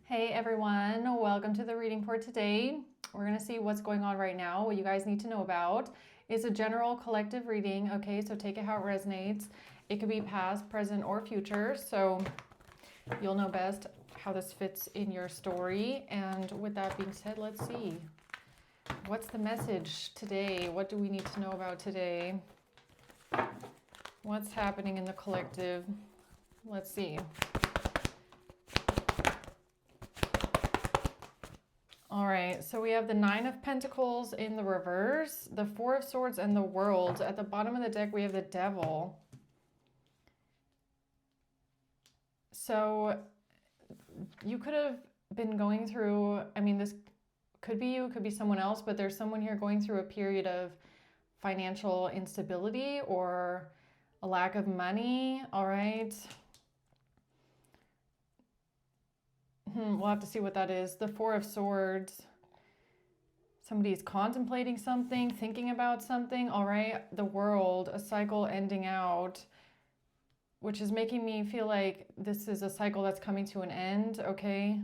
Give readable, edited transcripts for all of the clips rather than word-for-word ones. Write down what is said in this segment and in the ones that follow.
Hey everyone, welcome to the reading for today. We're going to see what's going on right now, what you guys need to know about. It's a general collective reading, okay? So take it how it resonates. It could be past, present, or future. So you'll know best how this fits in your story. And with that being said, let's see. What's the message today? What do we need to know about today? What's happening in the collective? Let's see. All right, so we have the Nine of Pentacles in the reverse, the Four of Swords, and the World. At the bottom of the deck, we have the Devil. So you could have been going through, this could be you, could be someone else, but there's someone here going through a period of financial instability or a lack of money, all right? We'll have to see what that is. The Four of Swords. Somebody's contemplating something, thinking about something. All right. The World, a cycle ending out, which is making me feel like this is a cycle that's coming to an end. Okay.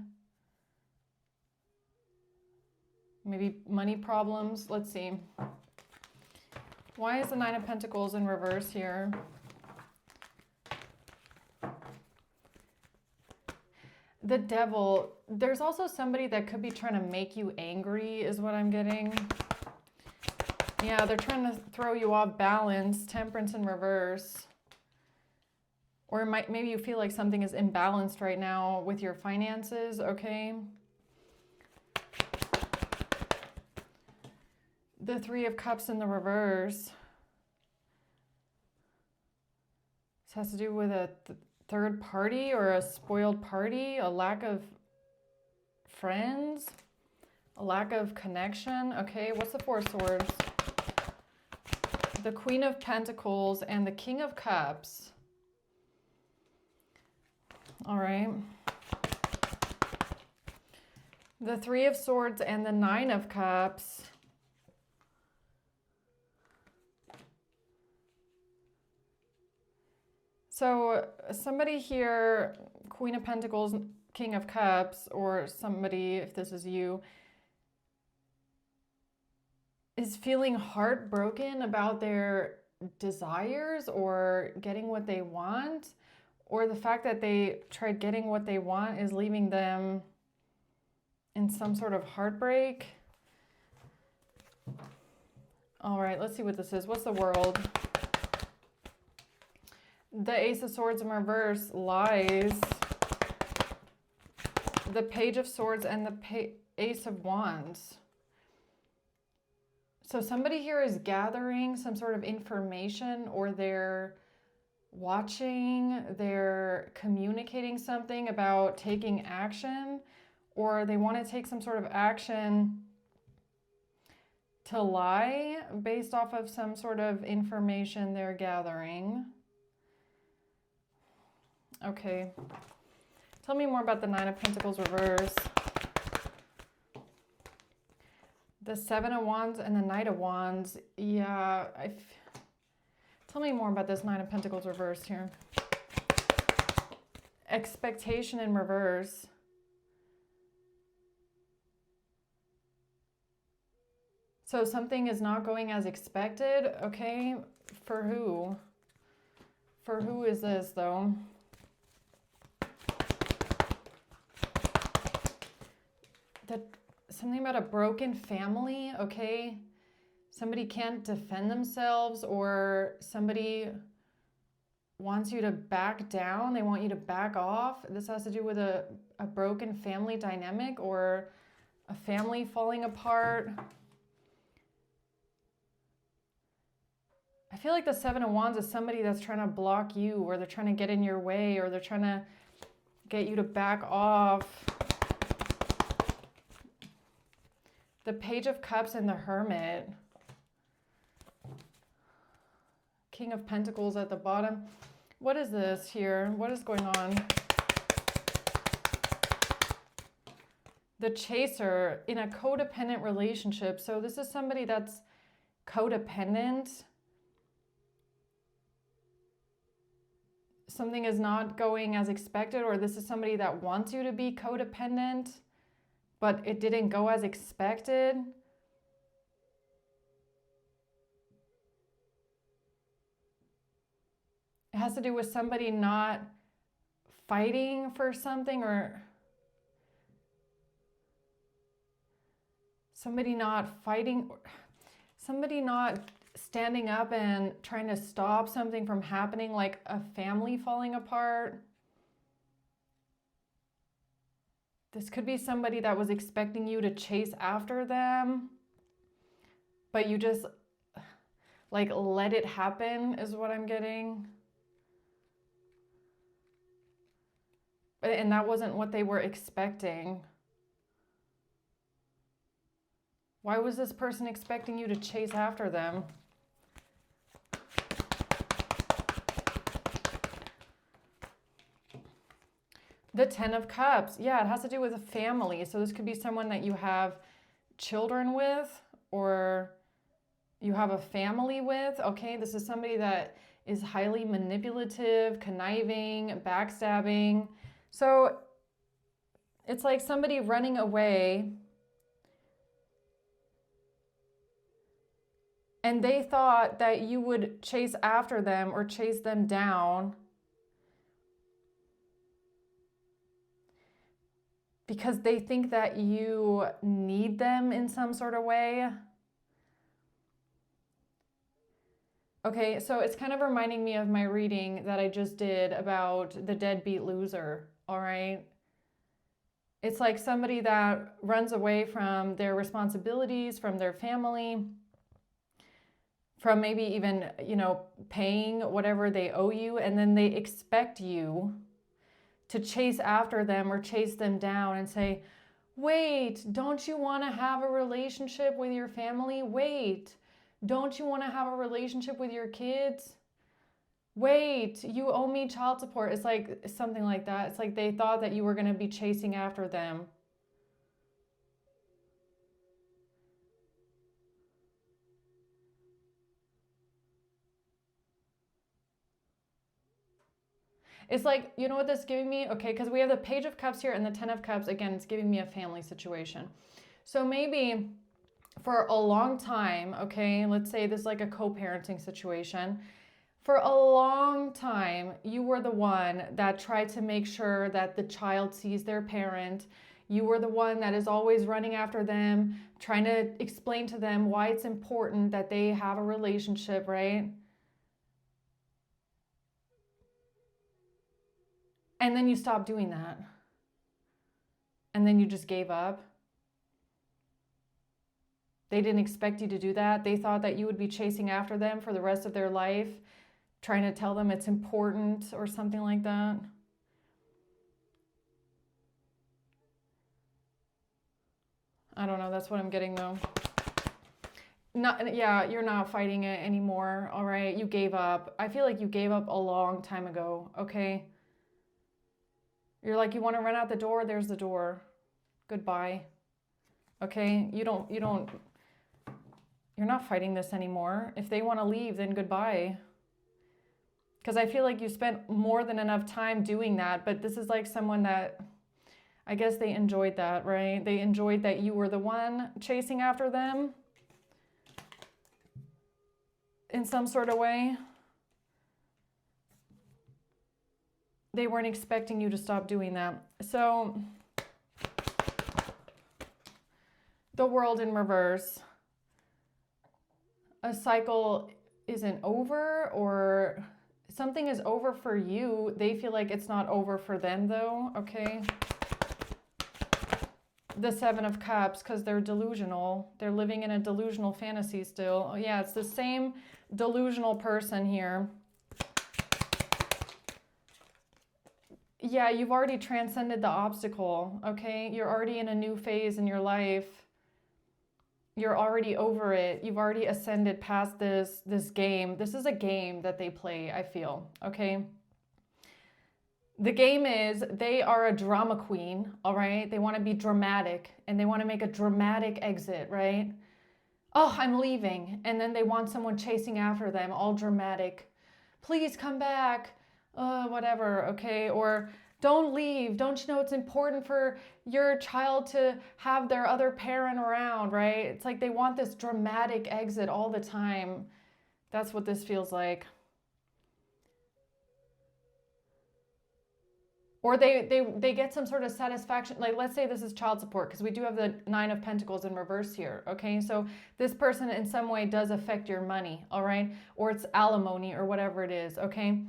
Maybe money problems. Let's see. Why is the Nine of Pentacles in reverse here? The Devil, there's also somebody that could be trying to make you angry is what I'm getting. Yeah, they're trying to throw you off balance. Temperance in reverse. Or maybe you feel like something is imbalanced right now with your finances, okay? The Three of Cups in the reverse. This has to do with a third party or a spoiled party, a lack of friends, a lack of connection. Okay, what's the Four of Swords? The Queen of Pentacles and the King of Cups. All right. The Three of Swords and the Nine of Cups. So somebody here, Queen of Pentacles, King of Cups, or somebody, if this is you, is feeling heartbroken about their desires or getting what they want, or the fact that they tried getting what they want is leaving them in some sort of heartbreak. All right, let's see what this is. What's the World? The Ace of Swords in reverse, lies. The Page of Swords and the Ace of Wands. So somebody here is gathering some sort of information, or they're watching, they're communicating something about taking action, or they want to take some sort of action to lie based off of some sort of information they're gathering. Okay. Tell me more about the Nine of Pentacles reverse. The Seven of Wands and the Knight of Wands. Yeah. Tell me more about this Nine of Pentacles reverse here. Expectation in reverse. So something is not going as expected. Okay. For who? For who is this though? Something about a broken family, okay? Somebody can't defend themselves, or somebody wants you to back down. They want you to back off. This has to do with a broken family dynamic or a family falling apart. I feel like the Seven of Wands is somebody that's trying to block you, or they're trying to get in your way, or they're trying to get you to back off. The Page of Cups and the Hermit. King of Pentacles at the bottom. What is this here? What is going on? The Chaser in a codependent relationship. So this is somebody that's codependent. something is not going as expected, or this is somebody that wants you to be codependent, but it didn't go as expected. It has to do with somebody not fighting for something, or somebody not fighting, somebody not standing up and trying to stop something from happening, like a family falling apart. This could be somebody that was expecting you to chase after them, but you just like let it happen, is what I'm getting. And that wasn't what they were expecting. Why was this person expecting you to chase after them? The Ten of Cups. Yeah, it has to do with a family. So this could be someone that you have children with, or you have a family with. Okay, this is somebody that is highly manipulative, conniving, backstabbing. So it's like somebody running away, and they thought that you would chase after them or chase them down because they think that you need them in some sort of way. Okay, so it's kind of reminding me of my reading that I just did about the deadbeat loser, all right? It's like somebody that runs away from their responsibilities, from their family, from maybe even, paying whatever they owe you, and then they expect you to chase after them or chase them down and say, wait, don't you want to have a relationship with your family? Wait, don't you want to have a relationship with your kids? Wait, you owe me child support. It's like something like that. It's like they thought that you were going to be chasing after them. It's like, you know what this is giving me? Okay, because we have the Page of Cups here and the Ten of Cups. Again, it's giving me a family situation. So maybe for a long time, okay, let's say this is like a co-parenting situation. For a long time, you were the one that tried to make sure that the child sees their parent. You were the one that is always running after them, trying to explain to them why it's important that they have a relationship, right? And then you stopped doing that. And then you just gave up. They didn't expect you to do that. They thought that you would be chasing after them for the rest of their life, trying to tell them it's important or something like that. I don't know. That's what I'm getting though. You're not fighting it anymore. All right. You gave up. I feel like you gave up a long time ago. Okay. You're like, you want to run out the door? There's the door. Goodbye. Okay. You're not fighting this anymore. If they want to leave, then goodbye. Because I feel like you spent more than enough time doing that, but this is like someone that, I guess they enjoyed that, right? They enjoyed that you were the one chasing after them in some sort of way. They weren't expecting you to stop doing that. So, the World in reverse. A cycle isn't over, or something is over for you. They feel like it's not over for them though, okay? The Seven of Cups, because they're delusional. They're living in a delusional fantasy still. Oh yeah, it's the same delusional person here. Yeah, you've already transcended the obstacle, okay? You're already in a new phase in your life. You're already over it. You've already ascended past this game. This is a game that they play, I feel, okay? The game is they are a drama queen, all right? They want to be dramatic, and they want to make a dramatic exit, right? Oh, I'm leaving. And then they want someone chasing after them, all dramatic. Please come back. whatever, okay? Or don't leave. Don't you know it's important for your child to have their other parent around, right? It's like they want this dramatic exit all the time. That's what this feels like. Or they get some sort of satisfaction. Like, let's say this is child support, because we do have the Nine of Pentacles in reverse here, okay? So this person in some way does affect your money, all right? Or it's alimony or whatever it is, okay?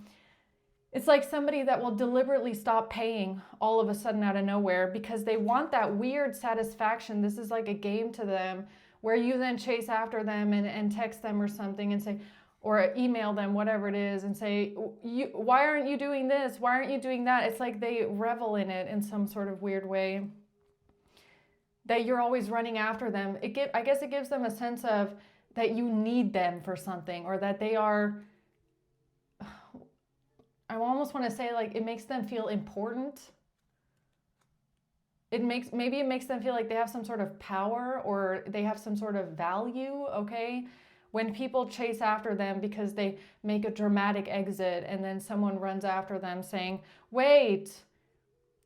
It's like somebody that will deliberately stop paying all of a sudden out of nowhere because they want that weird satisfaction. This is like a game to them where you then chase after them and text them or something and say, or email them, whatever it is, and say, why aren't you doing this? Why aren't you doing that? It's like they revel in it in some sort of weird way, that you're always running after them. I guess it gives them a sense of that you need them for something, or that they are, I almost want to say, like, it makes them feel important. Maybe it makes them feel like they have some sort of power, or they have some sort of value, okay? When people chase after them because they make a dramatic exit and then someone runs after them saying, wait,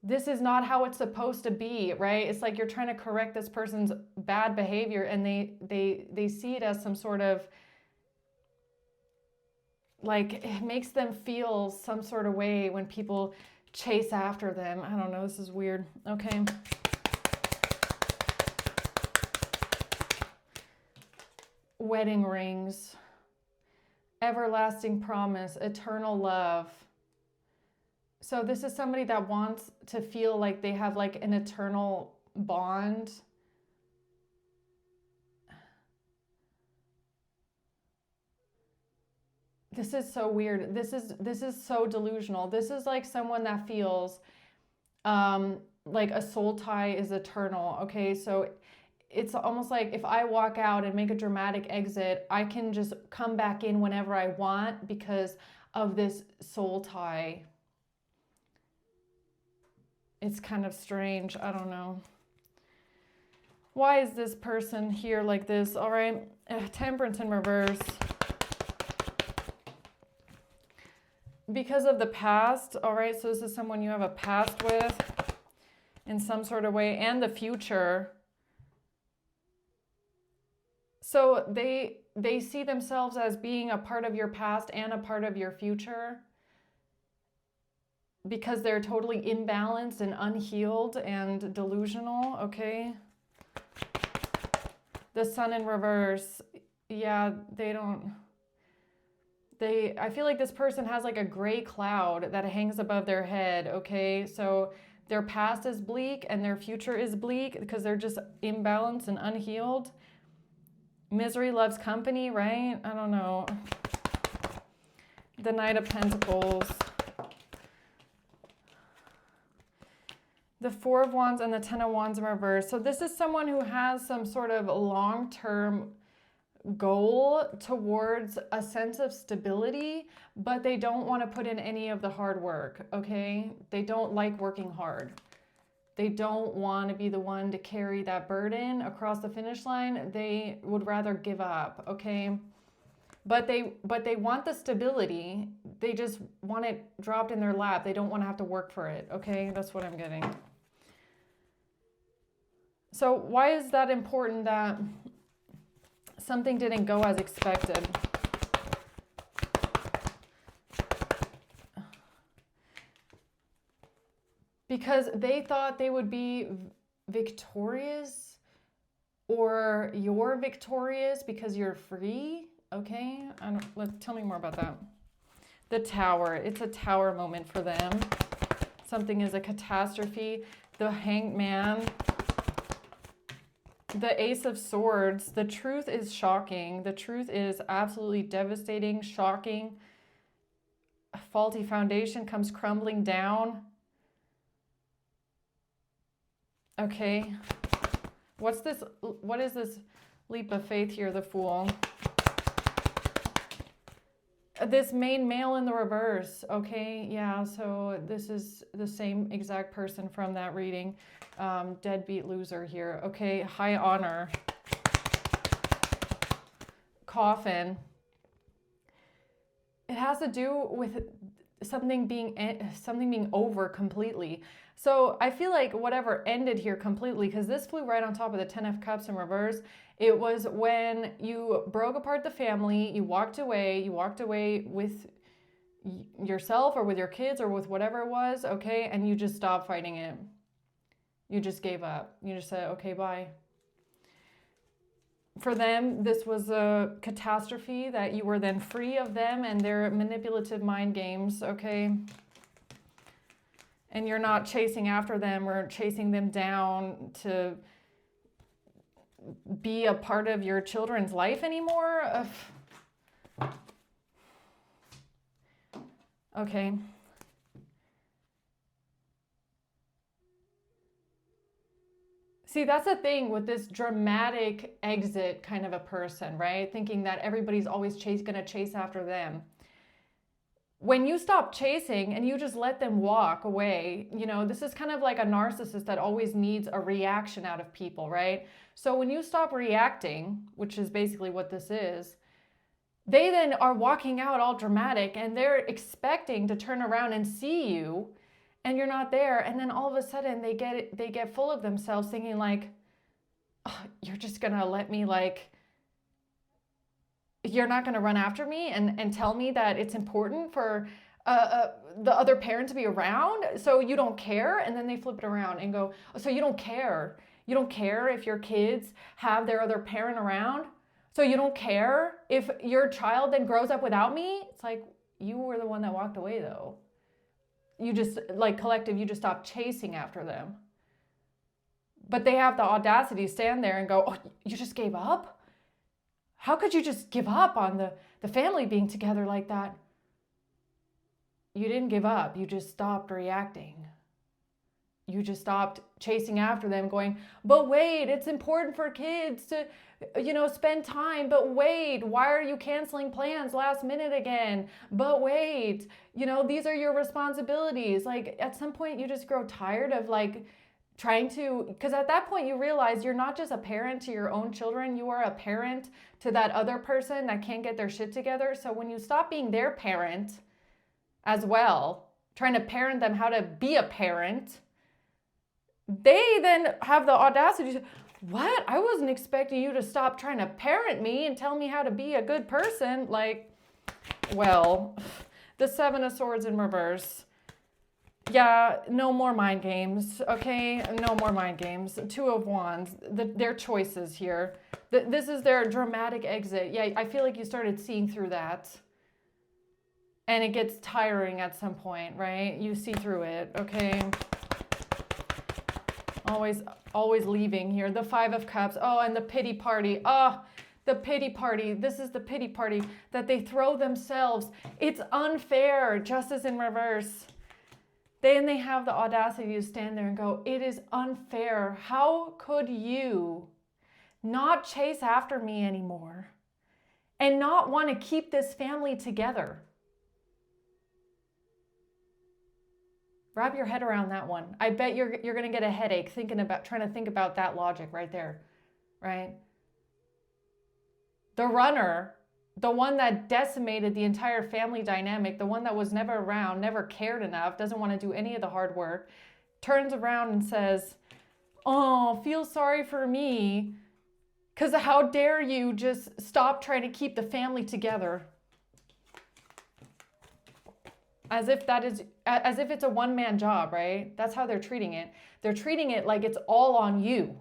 this is not how it's supposed to be, right? It's like you're trying to correct this person's bad behavior, and they see it as some sort of, like, it makes them feel some sort of way when people chase after them. I don't know, this is weird. Okay. Wedding rings, everlasting promise, eternal love. So this is somebody that wants to feel like they have like an eternal bond. This is so weird. This is so delusional. This is like someone that feels like a soul tie is eternal. Okay, so it's almost like if I walk out and make a dramatic exit, I can just come back in whenever I want because of this soul tie. It's kind of strange. I don't know. Why is this person here like this? All right, Temperance in reverse. Because of the past, all right, so this is someone you have a past with in some sort of way, and the future. So they see themselves as being a part of your past and a part of your future because they're totally imbalanced and unhealed and delusional, okay? The Sun in reverse, yeah, I feel like this person has like a gray cloud that hangs above their head, okay? So their past is bleak and their future is bleak because they're just imbalanced and unhealed. Misery loves company, right? I don't know. The Knight of Pentacles. The Four of Wands and the Ten of Wands in reverse. So this is someone who has some sort of long-term goal towards a sense of stability, but they don't want to put in any of the hard work, okay? They don't like working hard. They don't want to be the one to carry that burden across the finish line. They would rather give up, okay? But they want the stability. They just want it dropped in their lap. They don't want to have to work for it, okay? That's what I'm getting. So why is that important that something didn't go as expected? Because they thought they would be victorious, or you're victorious because you're free, okay? Tell me more about that. The Tower, it's a tower moment for them. Something is a catastrophe. The Hanged Man. The Ace of Swords. The truth is shocking. The truth is absolutely devastating, shocking. A faulty foundation comes crumbling down. Okay. What is this leap of faith here, the Fool? This main male in the reverse. Okay, yeah, so this is the same exact person from that reading. Deadbeat loser here. Okay, High Honor. Coffin. It has to do with something being over completely. So I feel like whatever ended here completely, because this flew right on top of the 10 of Cups in reverse, it was when you broke apart the family, you walked away with yourself or with your kids or with whatever it was, okay, and you just stopped fighting it. You just gave up. You just said, okay, bye. For them, this was a catastrophe that you were then free of them and their manipulative mind games, okay? And you're not chasing after them or chasing them down to be a part of your children's life anymore. Okay. See, that's the thing with this dramatic exit kind of a person, right? Thinking that everybody's always going to chase after them. When you stop chasing and you just let them walk away, you know, this is kind of like a narcissist that always needs a reaction out of people, right? So when you stop reacting, which is basically what this is, they then are walking out all dramatic and they're expecting to turn around and see you, and you're not there. And then all of a sudden they get full of themselves thinking like, oh, you're just going to let me you're not going to run after me and tell me that it's important for the other parent to be around, so you don't care. And then they flip it around and go, so you don't care. You don't care if your kids have their other parent around. So you don't care if your child then grows up without me. It's like, you were the one that walked away though. You just, like collective, you just stopped chasing after them. But they have the audacity to stand there and go, oh, you just gave up? How could you just give up on the family being together like that? You didn't give up. You just stopped reacting. You just stopped chasing after them going, but wait, it's important for kids to, you know, spend time. But wait, why are you canceling plans last minute again? But wait, you know, these are your responsibilities. Like at some point you just grow tired of like trying to, because at that point you realize you're not just a parent to your own children, you are a parent to that other person that can't get their shit together. So when you stop being their parent as well, trying to parent them how to be a parent, they then have the audacity to, what? I wasn't expecting you to stop trying to parent me and tell me how to be a good person. Like, well, the 7 of Swords in reverse. Yeah, no more mind games, okay? No more mind games. 2 of Wands, their choices here. This is their dramatic exit. Yeah, I feel like you started seeing through that. And it gets tiring at some point, right? You see through it, okay? Always leaving here. The 5 of Cups. Oh, and the pity party. Oh, the pity party. This is the pity party that they throw themselves. It's unfair. Justice in reverse. Then they have the audacity to stand there and go, it is unfair. How could you not chase after me anymore and not want to keep this family together? Wrap your head around that one. I bet you're going to get a headache trying to think about that logic right there, right? The runner, the one that decimated the entire family dynamic, the one that was never around, never cared enough, doesn't want to do any of the hard work, turns around and says, oh, feel sorry for me, because how dare you just stop trying to keep the family together? As if it's a one-man job, right? That's how they're treating it. They're treating it like it's all on you.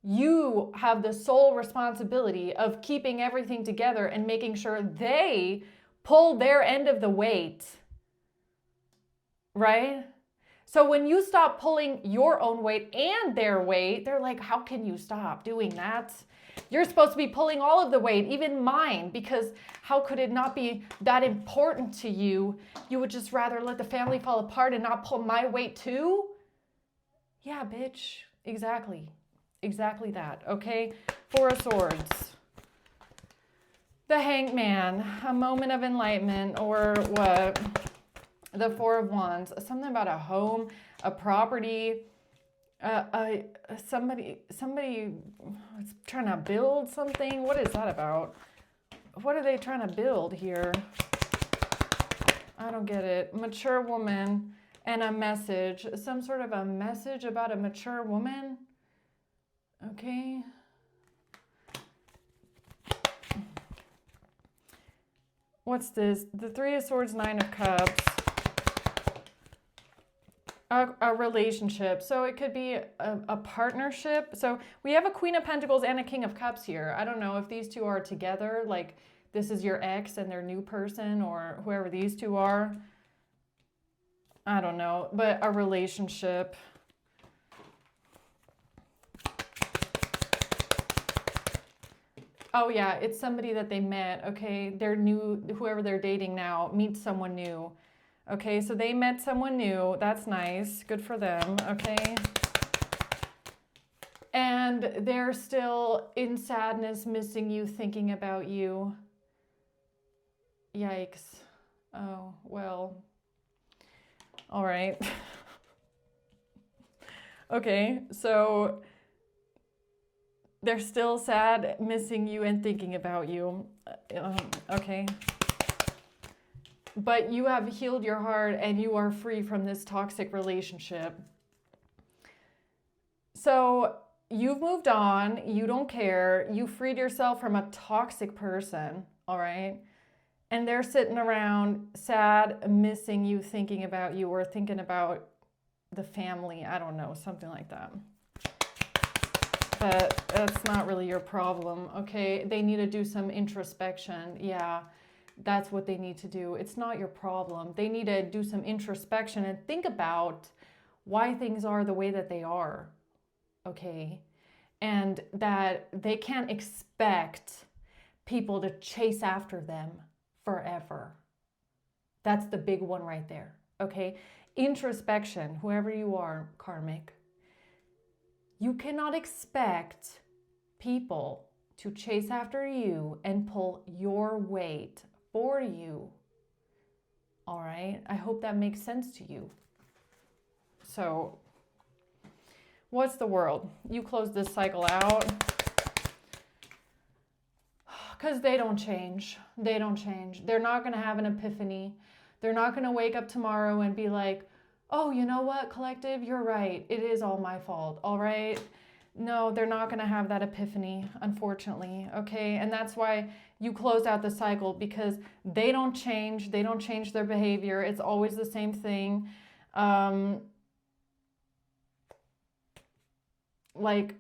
You have the sole responsibility of keeping everything together and making sure they pull their end of the weight, right? So when you stop pulling your own weight and their weight, they're like, how can you stop doing that? You're supposed to be pulling all of the weight, even mine, because how could it not be that important to you? You would just rather let the family fall apart and not pull my weight too? Yeah, bitch. Exactly. Exactly that, okay? 4 of Swords. The Hanged Man, a moment of enlightenment, or what? The 4 of Wands, something about a home, a property, somebody is trying to build something. What is that about? What are they trying to build here? I don't get it. Mature woman and a message. Some sort of a message about a mature woman. Okay. What's this? The Three of Swords, Nine of Cups. A relationship. So it could be a partnership. So we have a Queen of Pentacles and a King of Cups here. I don't know if these two are together, like this is your ex and their new person, or whoever these two are. I don't know, but a relationship. Oh yeah, it's somebody that they met, okay? They're new, whoever they're dating now meets someone new. Okay, so they met someone new. That's nice. Good for them, okay? And they're still in sadness, missing you, thinking about you. Yikes. Oh, well. All right. Okay, so they're still sad, missing you, and thinking about you. Okay. But you have healed your heart and you are free from this toxic relationship. So you've moved on. You don't care. You freed yourself from a toxic person. All right. And they're sitting around sad, missing you, thinking about you, or thinking about the family. I don't know, something like that. But that's not really your problem. Okay. They need to do some introspection. Yeah. That's what they need to do. It's not your problem. They need to do some introspection and think about why things are the way that they are. Okay. And that they can't expect people to chase after them forever. That's the big one right there. Okay. Introspection, whoever you are, karmic. You cannot expect people to chase after you and pull your weight for you. All right. I hope that makes sense to you. So what's the world? You close this cycle out. Because they don't change. They don't change. They're not going to have an epiphany. They're not going to wake up tomorrow and be like, oh, you know what, collective? You're right. It is all my fault. All right. No, they're not going to have that epiphany, unfortunately. Okay. And that's why you close out the cycle, because they don't change. They don't change their behavior. It's always the same thing. Like,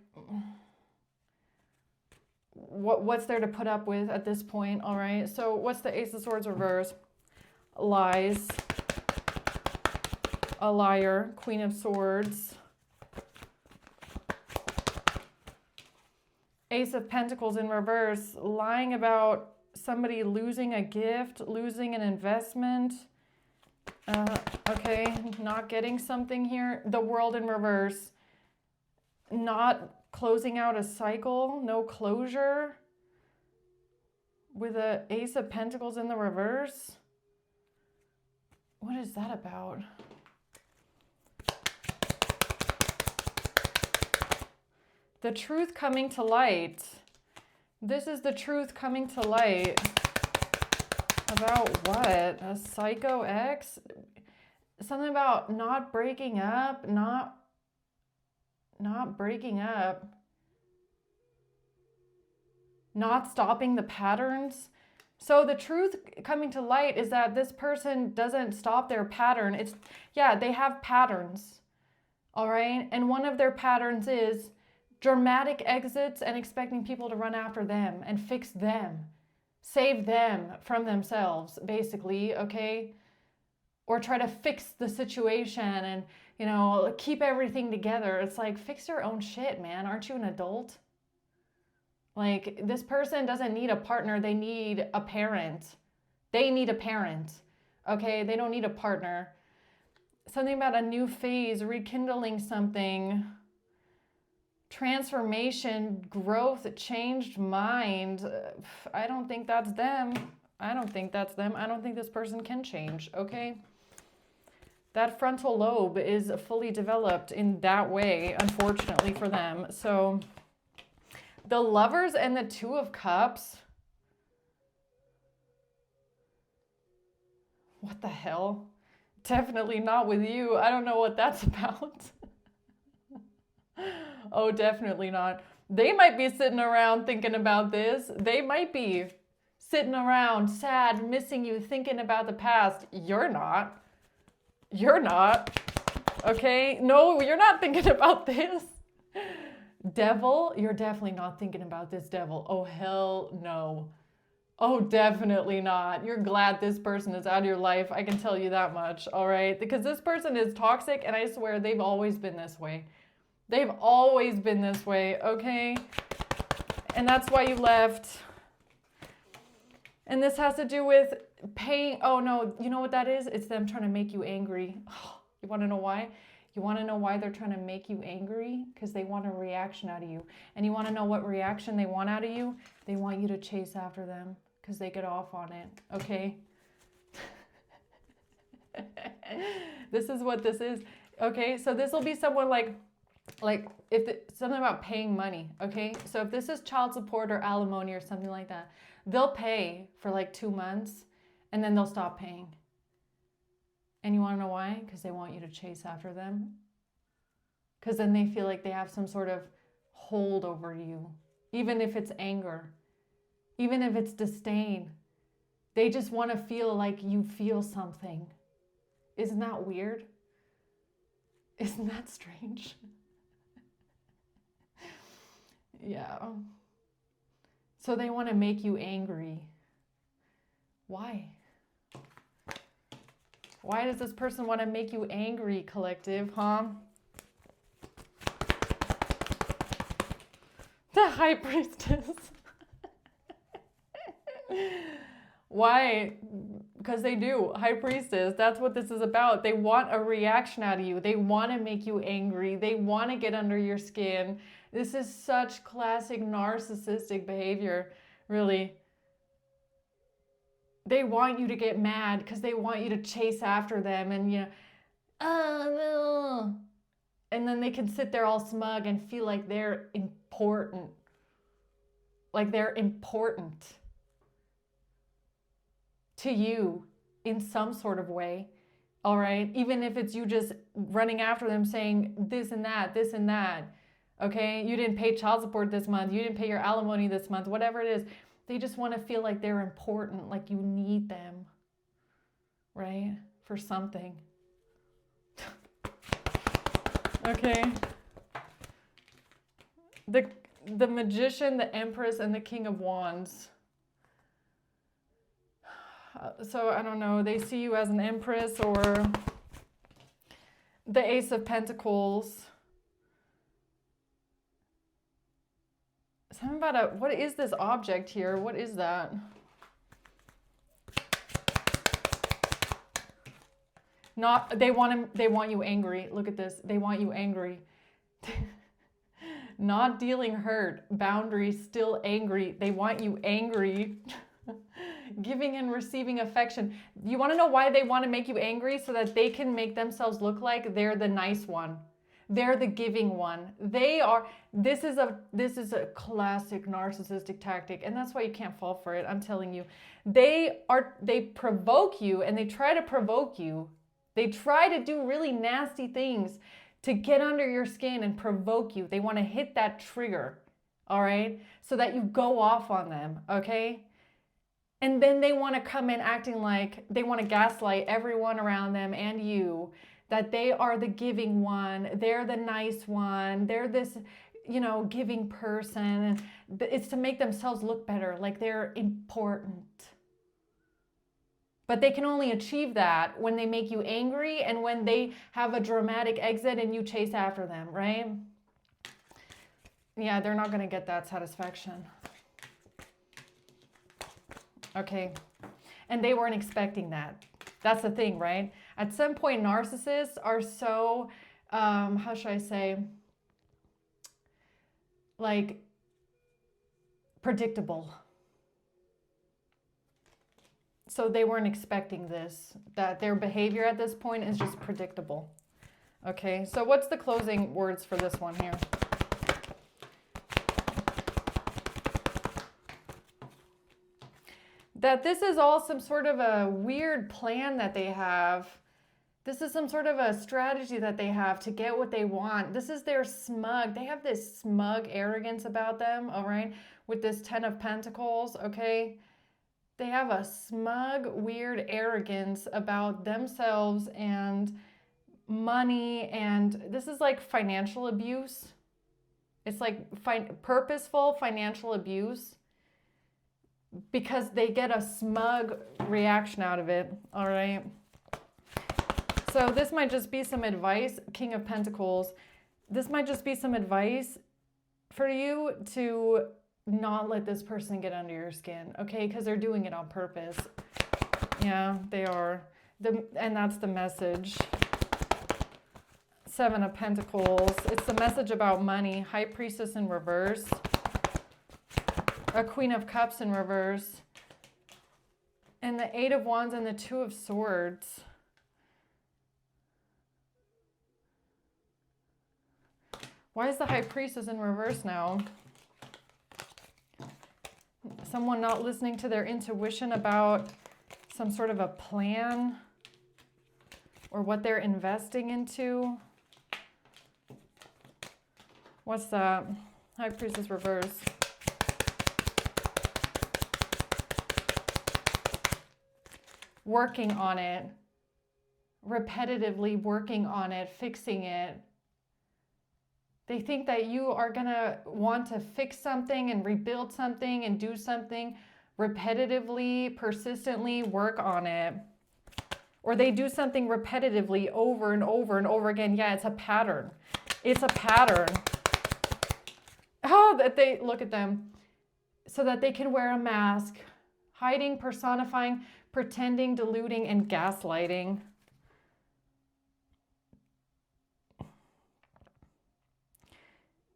what's there to put up with at this point? All right. So what's the Ace of Swords reverse? Lies. A liar. Queen of Swords. Ace of Pentacles in reverse. Lying about somebody losing a gift, losing an investment. Okay, not getting something here. The World in reverse. Not closing out a cycle, no closure. With a Ace of Pentacles in the reverse. What is that about? The truth coming to light. This is the truth coming to light. About what? A psycho ex? Something about not breaking up, not breaking up. Not stopping the patterns. So the truth coming to light is that this person doesn't stop their pattern. Yeah, they have patterns. All right? And one of their patterns is dramatic exits and expecting people to run after them and fix them, save them from themselves, basically, okay? Or try to fix the situation and, you know, keep everything together. It's like, fix your own shit, man. Aren't you an adult? Like, this person doesn't need a partner. They need a parent. They need a parent, okay? They don't need a partner. Something about a new phase, rekindling something. Transformation, growth, changed mind. I don't think that's them. I don't think that's them. I don't think this person can change, okay? That frontal lobe is fully developed in that way, unfortunately for them. So the Lovers and the Two of Cups. What the hell? Definitely not with you. I don't know what that's about. Oh, definitely not. They might be sitting around thinking about this. They might be sitting around sad, missing you, thinking about the past. You're not. You're not. Okay? No, you're not thinking about this. Devil, you're definitely not thinking about this, devil. Oh, hell no. Oh, definitely not. You're glad this person is out of your life. I can tell you that much, all right? Because this person is toxic, and I swear they've always been this way. They've always been this way, okay? And that's why you left. And this has to do with pain. Oh, no, you know what that is? It's them trying to make you angry. Oh, you want to know why? You want to know why they're trying to make you angry? Because they want a reaction out of you. And you want to know what reaction they want out of you? They want you to chase after them because they get off on it, okay? This is what this is, okay? So this will be someone like something about paying money, okay? So if this is child support or alimony or something like that, they'll pay for like 2 months and then they'll stop paying. And you want to know why? Because they want you to chase after them. Because then they feel like they have some sort of hold over you. Even if it's anger. Even if it's disdain. They just want to feel like you feel something. Isn't that weird? Isn't that strange? Yeah. So they want to make you angry. Why? Why does this person want to make you angry, collective, huh? The High Priestess. Why? Because they do. High Priestess, that's what this is about. They want a reaction out of you. They want to make you angry. They want to get under your skin. This is such classic narcissistic behavior, really. They want you to get mad because they want you to chase after them and, you know, oh, no. And then they can sit there all smug and feel like they're important. Like they're important to you in some sort of way, all right? Even if it's you just running after them saying this and that, okay? You didn't pay child support this month. You didn't pay your alimony this month, whatever it is. They just want to feel like they're important, like you need them, right? For something. Okay. The Magician, the Empress, and the King of Wands. So I don't know, they see you as an Empress or the Ace of Pentacles. Something about what is this object here? What is that? They want you angry. Look at this. They want you angry. Not dealing hurt. Boundaries, still angry. They want you angry. Giving and receiving affection. You want to know why they want to make you angry? So that they can make themselves look like they're the nice one. They're the giving one. They are. This is a classic narcissistic tactic, and that's why you can't fall for it. I'm telling you. They provoke you, and they try to provoke you. They try to do really nasty things to get under your skin and provoke you. They want to hit that trigger, all right? So that you go off on them, okay? And then they want to come in acting like they want to gaslight everyone around them and you, that they are the giving one, they're the nice one, they're this, you know, giving person. And it's to make themselves look better, like they're important. But they can only achieve that when they make you angry and when they have a dramatic exit and you chase after them, right? Yeah, they're not going to get that satisfaction. Okay. And they weren't expecting that. That's the thing, right? At some point, narcissists are so, how should I say, like, predictable. So they weren't expecting this, that their behavior at this point is just predictable. Okay, so what's the closing words for this one here? that this is all some sort of a weird plan that they have. This is some sort of a strategy that they have to get what they want. This is their smug. They have this smug arrogance about them, all right? With this 10 of Pentacles, okay? They have a smug, weird arrogance about themselves and money, and this is like financial abuse. It's like purposeful financial abuse because they get a smug reaction out of it, all right? So this might just be some advice, King of Pentacles. This might just be some advice for you to not let this person get under your skin, okay? Because they're doing it on purpose. Yeah, they are. And that's the message. 7 of Pentacles. It's the message about money. High Priestess in reverse. A Queen of Cups in reverse. And the 8 of Wands and the 2 of Swords. Why is the High Priestess in reverse now? Someone not listening to their intuition about some sort of a plan or what they're investing into. What's that? High Priestess reverse. Working on it. Repetitively working on it, fixing it. They think that you are going to want to fix something and rebuild something and do something repetitively, persistently, work on it. Or they do something repetitively over and over and over again. Yeah, it's a pattern. It's a pattern. Oh, that they, look at them. So that they can wear a mask. Hiding, personifying, pretending, deluding, and gaslighting.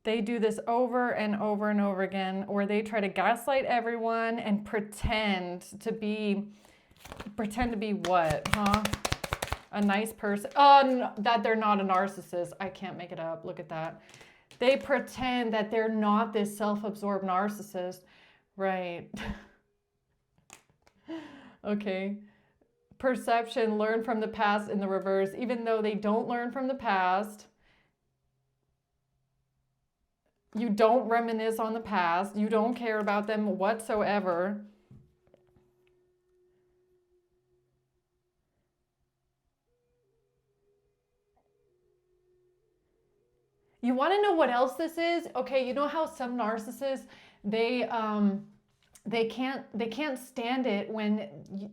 They do this over and over and over again, or they try to gaslight everyone and pretend to be what, huh? A nice person. Oh, that they're not a narcissist. I can't make it up. Look at that. They pretend that they're not this self-absorbed narcissist. Right. Okay. Perception, learn from the past in the reverse, even though they don't learn from the past. You don't reminisce on the past. You don't care about them whatsoever. You want to know what else this is? Okay, you know how some narcissists, they can't stand it when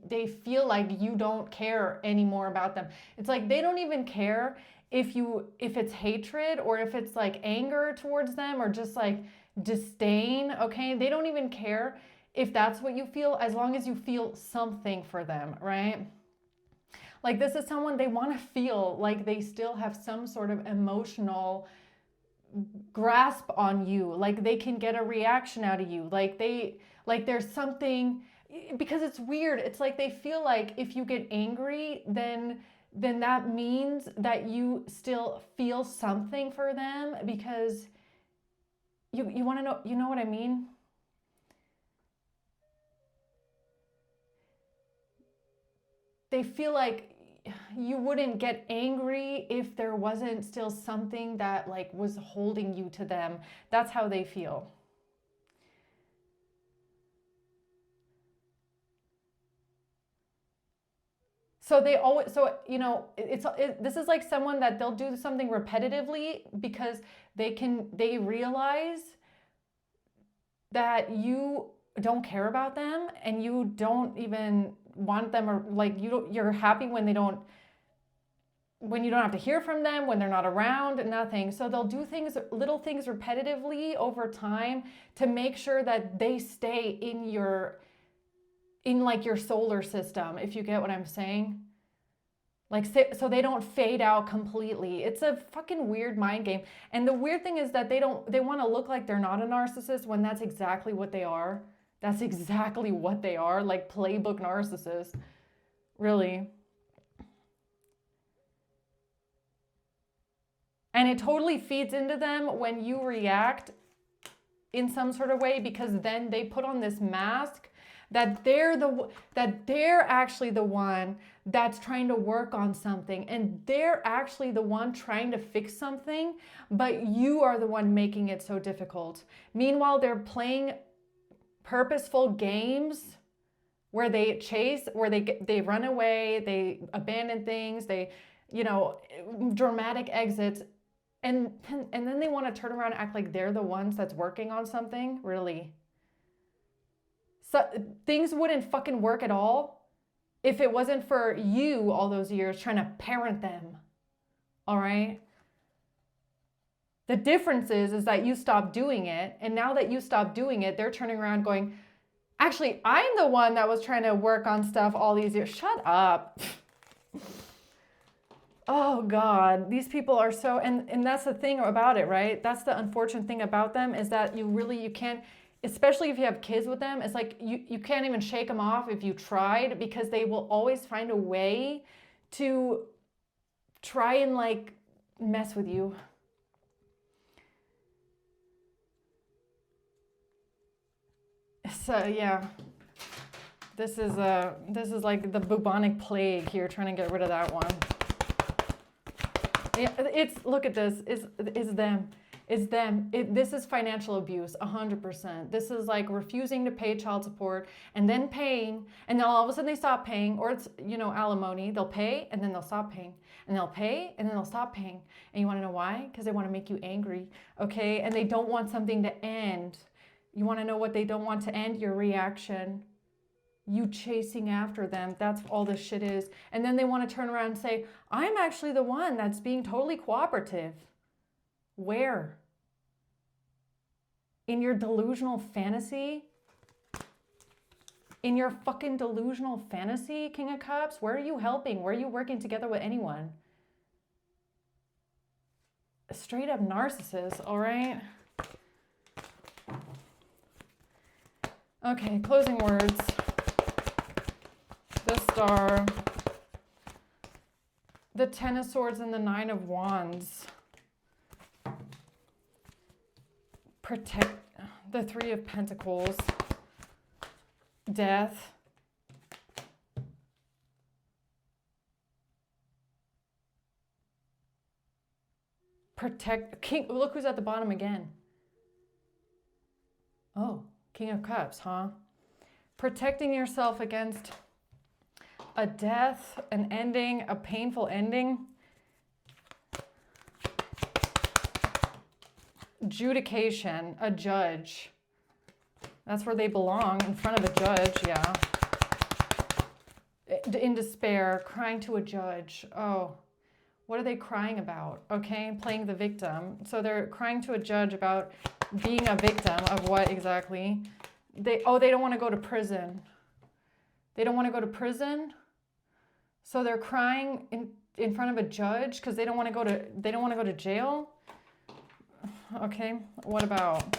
they feel like you don't care anymore about them. It's like they don't even care if it's hatred or if it's like anger towards them or just like disdain, okay? They don't even care if that's what you feel, as long as you feel something for them, right? Like this is someone, they want to feel like they still have some sort of emotional grasp on you, like they can get a reaction out of you, like there's something, because it's weird. It's like they feel like if you get angry, then that means that you still feel something for them, because you want to know, you know what I mean? They feel like you wouldn't get angry if there wasn't still something that like was holding you to them. That's how they feel. So they always, you know, this is like someone that they'll do something repetitively because they realize that you don't care about them and you don't even want them, or like you're happy when you don't have to hear from them, when they're not around, nothing. So they'll do little things repetitively over time to make sure that they stay in like your solar system, if you get what I'm saying. Like, so they don't fade out completely. It's a fucking weird mind game. And the weird thing is that they want to look like they're not a narcissist when that's exactly what they are. That's exactly what they are, like playbook narcissists, really. And it totally feeds into them when you react in some sort of way, because then they put on this mask that they're actually the one that's trying to work on something, and they're actually the one trying to fix something, but you are the one making it so difficult. Meanwhile, they're playing purposeful games where they chase, where they run away, they abandon things, they, dramatic exits, and then they want to turn around and act like they're the ones that's working on something. Really? So things wouldn't fucking work at all if it wasn't for you all those years trying to parent them. All right? The difference is that you stopped doing it, and now that you stopped doing it, they're turning around going, actually, I'm the one that was trying to work on stuff all these years. Shut up. Oh God, these people are so, and that's the thing about it, right? That's the unfortunate thing about them, is that you can't, especially if you have kids with them, it's like you can't even shake them off if you tried, because they will always find a way to try and like mess with you. So yeah, this is like the bubonic plague here, trying to get rid of that one. Yeah, look at this. It's them. It's them. This is financial abuse, 100%. This is like refusing to pay child support and then paying, and then all of a sudden they stop paying, or it's, alimony. They'll pay and then they'll stop paying, and they'll pay and then they'll stop paying. And you want to know why? Because they want to make you angry, okay? And they don't want something to end. You want to know what they don't want to end? Your reaction. You chasing after them. That's all this shit is. And then they want to turn around and say, I'm actually the one that's being totally cooperative. Where? In your delusional fantasy? In your fucking delusional fantasy, King of Cups? Where are you helping? Where are you working together with anyone? A straight up narcissist, all right? Okay, closing words. The Star, the Ten of Swords, and the Nine of Wands. Protect, the Three of Pentacles. Death. Protect, King, look who's at the bottom again. Oh, King of Cups, huh? Protecting yourself against a death, an ending, a painful ending. Adjudication, a judge. That's where they belong, in front of a judge, yeah. In despair, crying to a judge. Oh, what are they crying about? Okay, playing the victim. So they're crying to a judge about being a victim of what exactly? They don't want to go to prison. They don't want to go to prison. So they're crying in front of a judge because they don't want to go to jail. Okay, what about?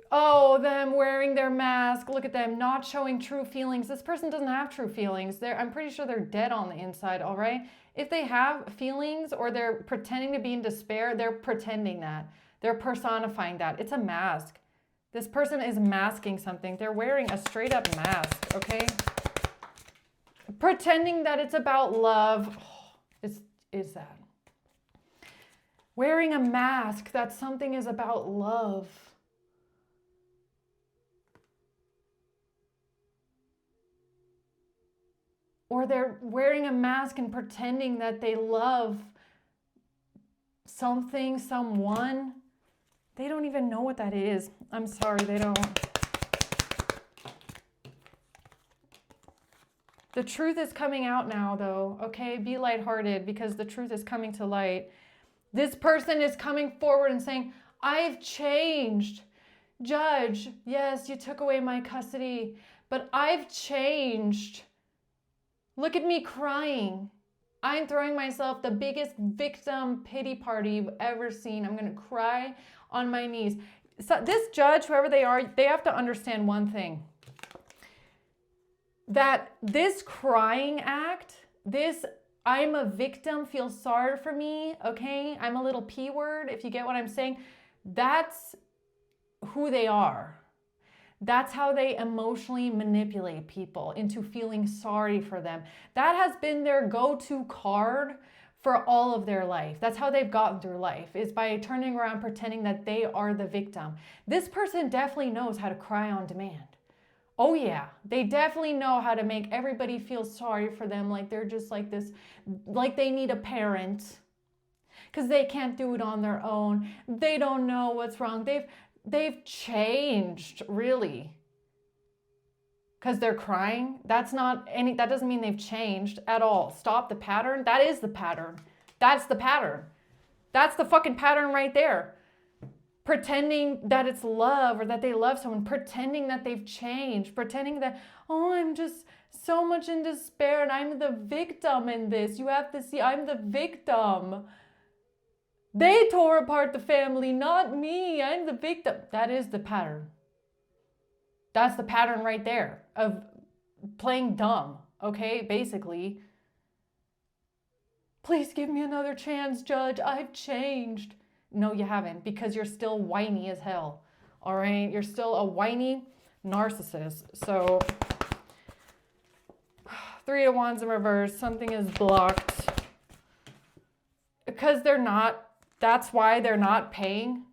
Oh, them wearing their mask. Look at them not showing true feelings. This person doesn't have true feelings. I'm pretty sure they're dead on the inside, all right? If they have feelings or they're pretending to be in despair, they're pretending that. They're personifying that. It's a mask. This person is masking something. They're wearing a straight up mask, okay? Pretending that it's about love. Oh, is that? Wearing a mask that something is about love. Or they're wearing a mask and pretending that they love something, someone. They don't even know what that is. I'm sorry, they don't. The truth is coming out now, though, okay? Be lighthearted, because the truth is coming to light. This person is coming forward and saying, I've changed. Judge, yes, you took away my custody, but I've changed. Look at me crying. I'm throwing myself the biggest victim pity party you've ever seen. I'm going to cry on my knees. So this judge, whoever they are, they have to understand one thing. That this crying act, this I'm a victim, feel sorry for me, okay? I'm a little P word, if you get what I'm saying. That's who they are. That's how they emotionally manipulate people into feeling sorry for them. That has been their go-to card for all of their life. That's how they've gotten through life, is by turning around pretending that they are the victim. This person definitely knows how to cry on demand. Oh yeah, they definitely know how to make everybody feel sorry for them, like they're just like this, like they need a parent because they can't do it on their own. They don't know what's wrong. They've changed, really. Because they're crying, that doesn't mean they've changed at all. Stop the pattern. That is the pattern. That's the pattern. That's the fucking pattern right there. Pretending that it's love or that they love someone, pretending that they've changed, pretending that, oh, I'm just so much in despair and I'm the victim in this. You have to see, I'm the victim. They tore apart the family, not me. I'm the victim. That is the pattern. That's the pattern right there of playing dumb, okay? Basically, please give me another chance, Judge. I've changed. No, you haven't, because you're still whiny as hell, all right? You're still a whiny narcissist. So, Three of Wands in reverse. Something is blocked. Because they're not, that's why they're not paying.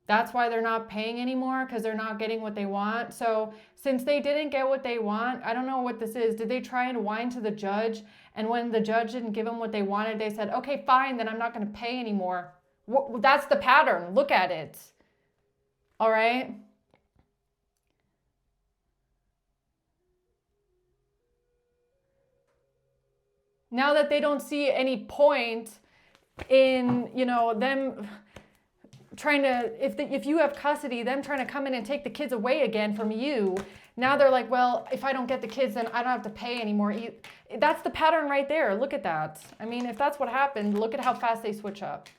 That's why they're not paying anymore, because they're not getting what they want. So since they didn't get what they want, I don't know what this is. Did they try and whine to the judge? And when the judge didn't give them what they wanted, they said, okay, fine, then I'm not going to pay anymore. That's the pattern. Look at it. All right? Now that they don't see any point in, them trying to, if you have custody, them trying to come in and take the kids away again from you. Now they're like, well, if I don't get the kids, then I don't have to pay anymore. That's the pattern right there. Look at that. I mean, if that's what happened, look at how fast they switch up.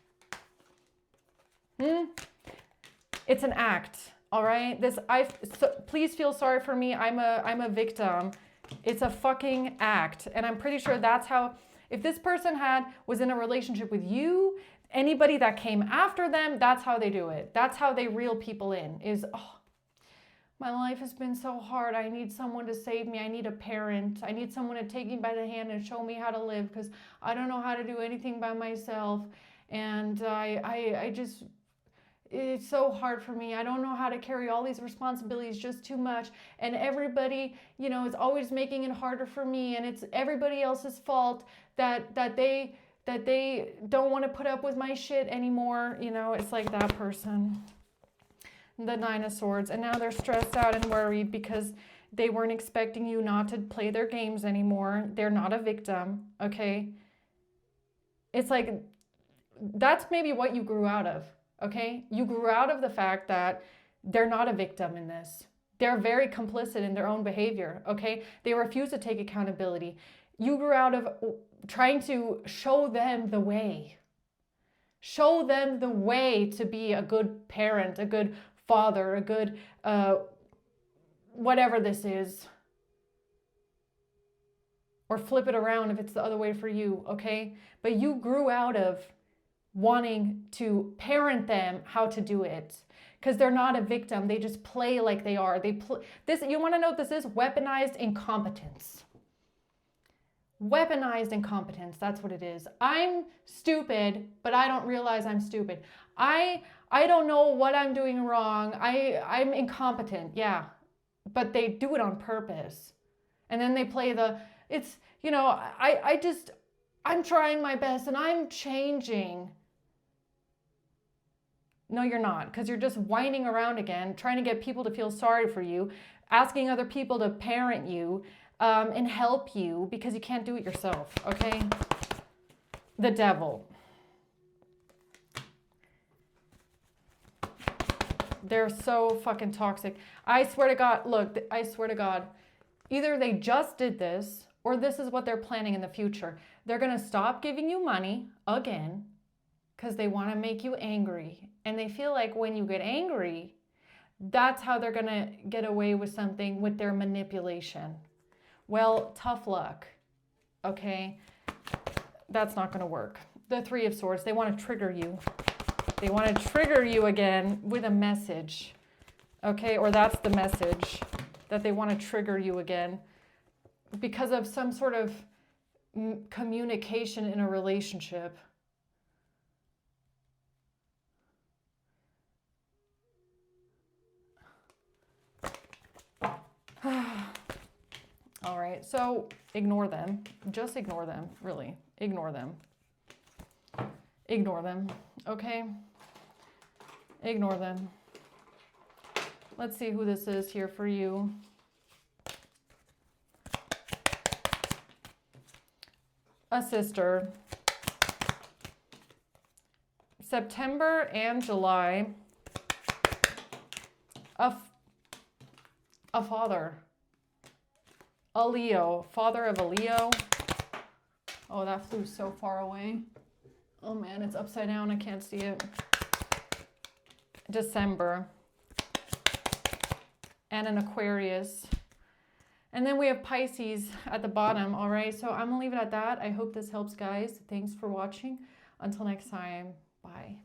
It's an act, all right? Please feel sorry for me. I'm a victim. It's a fucking act. And I'm pretty sure that's how, if this person was in a relationship with you, anybody that came after them, that's how they do it. That's how they reel people in, is, oh, my life has been so hard. I need someone to save me. I need a parent. I need someone to take me by the hand and show me how to live, because I don't know how to do anything by myself. And I just, it's so hard for me. I don't know how to carry all these responsibilities, just too much. And everybody, is always making it harder for me. And it's everybody else's fault that they don't want to put up with my shit anymore. It's like that person. The Nine of Swords. And now they're stressed out and worried because they weren't expecting you not to play their games anymore. They're not a victim, okay? It's like, that's maybe what you grew out of, okay? You grew out of the fact that they're not a victim in this. They're very complicit in their own behavior, okay? They refuse to take accountability. You grew out of trying to show them the way. Show them the way to be a good parent, a good father, a good whatever this is. Or flip it around if it's the other way for you, okay? But you grew out of wanting to parent them how to do it, because they're not a victim. They just play like they are. You want to know what this is? Weaponized incompetence. Weaponized incompetence, that's what it is. I'm stupid, but I don't realize I'm stupid. I don't know what I'm doing wrong. I'm incompetent, yeah. But they do it on purpose. And then they play I'm trying my best and I'm changing. No, you're not, because you're just whining around again, trying to get people to feel sorry for you, asking other people to parent you, and help you, because you can't do it yourself, okay? The Devil. They're so fucking toxic. I swear to God, look, I swear to God, either they just did this, or this is what they're planning in the future. They're going to stop giving you money again, because they want to make you angry. And they feel like when you get angry, that's how they're going to get away with something, with their manipulation. Well, tough luck, okay? That's not going to work. The Three of Swords, they want to trigger you. They want to trigger you again with a message. Okay, or that's the message, that they want to trigger you again because of some sort of communication in a relationship. All right, so ignore them. Just ignore them, really. Ignore them. Ignore them, okay? Ignore them. Let's see who this is here for you. A sister. September and July. A father. A Leo. Father of a Leo. Oh, that flew so far away. Oh man, it's upside down. I can't see it. December. And an Aquarius. And then we have Pisces at the bottom. All right, so I'm gonna leave it at that. I hope this helps, guys. Thanks for watching. Until next time, bye.